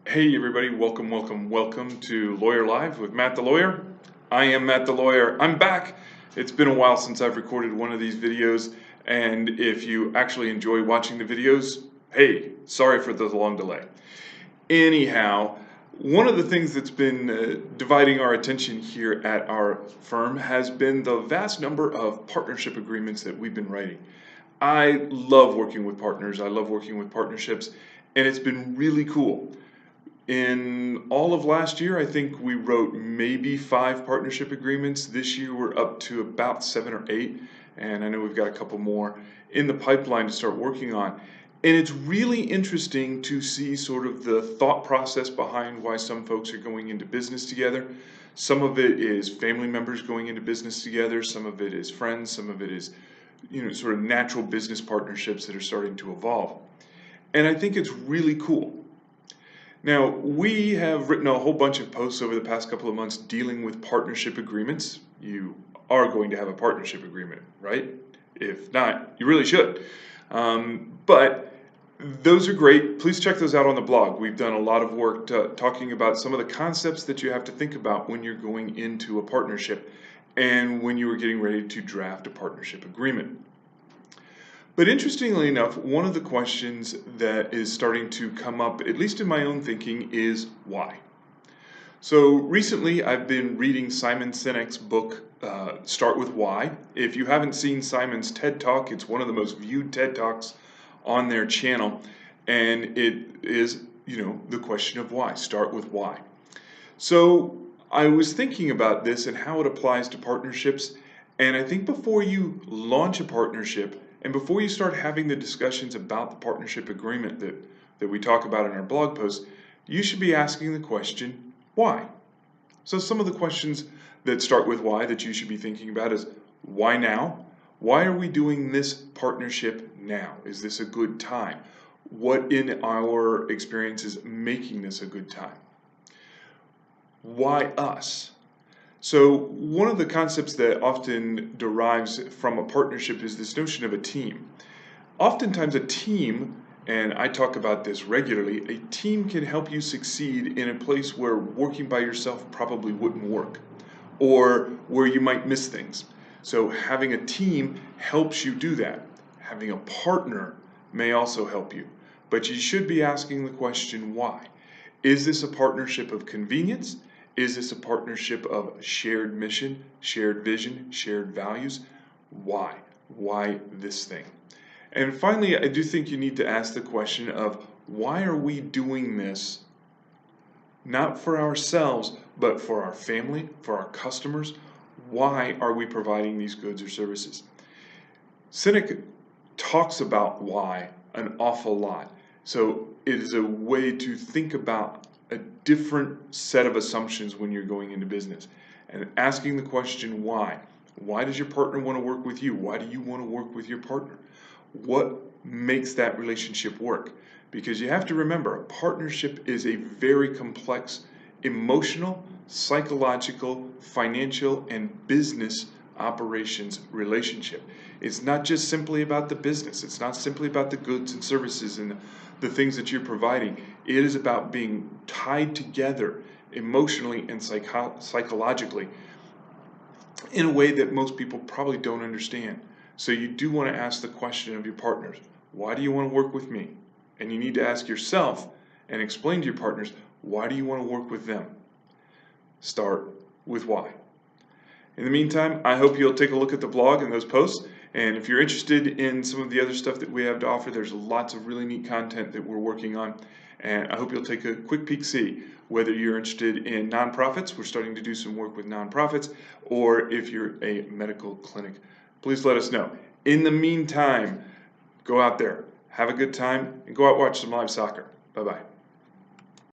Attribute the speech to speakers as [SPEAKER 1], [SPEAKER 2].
[SPEAKER 1] Hey everybody, welcome to Lawyer Live with Matt the Lawyer. I am Matt the Lawyer. I'm back. It's been a while since I've recorded one of these videos, and if you actually enjoy watching the videos, hey, sorry for the long delay. Anyhow, one of the things that's been dividing our attention here at our firm has been the vast number of partnership agreements that we've been writing. I love working with partners, I love working with partnerships, and it's been really cool. In all of last year, I think we wrote maybe 5 partnership agreements. This year, we're up to about 7 or 8, and I know we've got a couple more in the pipeline to start working on. And it's really interesting to see sort of the thought process behind why some folks are going into business together. Some of it is family members going into business together. Some of it is friends. Some of it is, sort of natural business partnerships that are starting to evolve. And I think it's really cool. Now, we have written a whole bunch of posts over the past couple of months dealing with partnership agreements. You are going to have a partnership agreement, right? If not, you really should. But those are great. Please check those out on the blog. We've done a lot of work talking about some of the concepts that you have to think about when you're going into a partnership and when you are getting ready to draft a partnership agreement. But interestingly enough, one of the questions that is starting to come up, at least in my own thinking, is why? So recently I've been reading Simon Sinek's book, Start With Why. If you haven't seen Simon's TED Talk, it's one of the most viewed TED Talks on their channel. And it is, the question of why. Start with why. So I was thinking about this and how it applies to partnerships. And I think before you launch a partnership, and before you start having the discussions about the partnership agreement that we talk about in our blog post, you should be asking the question, why? So some of the questions that start with why that you should be thinking about is, why now? Why are we doing this partnership now? Is this a good time? What in our experience is making this a good time? Why us? So one of the concepts that often derives from a partnership is this notion of a team. Oftentimes a team, and I talk about this regularly, a team can help you succeed in a place where working by yourself probably wouldn't work, or where you might miss things. So having a team helps you do that. Having a partner may also help you, but you should be asking the question, why? Is this a partnership of convenience? Is this a partnership of shared mission, shared vision, shared values? Why? Why this thing? And finally, I do think you need to ask the question of, why are we doing this not for ourselves, but for our family, for our customers? Why are we providing these goods or services? Sinek talks about why an awful lot. So it is a way to think about a different set of assumptions when you're going into business, and asking the question why. Why does your partner want to work with you? Why do you want to work with your partner? What makes that relationship work? Because you have to remember, a partnership is a very complex emotional, psychological, financial, and business operations relationship. It's not just simply about the business. It's not simply about the goods and services and the things that you're providing. It is about being tied together emotionally and psychologically in a way that most people probably don't understand. So you do want to ask the question of your partners, why do you want to work with me? And you need to ask yourself and explain to your partners, why do you want to work with them? Start with why. In the meantime, I hope you'll take a look at the blog and those posts. And if you're interested in some of the other stuff that we have to offer, there's lots of really neat content that we're working on. And I hope you'll take a quick peek, see whether you're interested in nonprofits. We're starting to do some work with nonprofits, or if you're a medical clinic. Please let us know. In the meantime, go out there, have a good time, and go out and watch some live soccer. Bye-bye.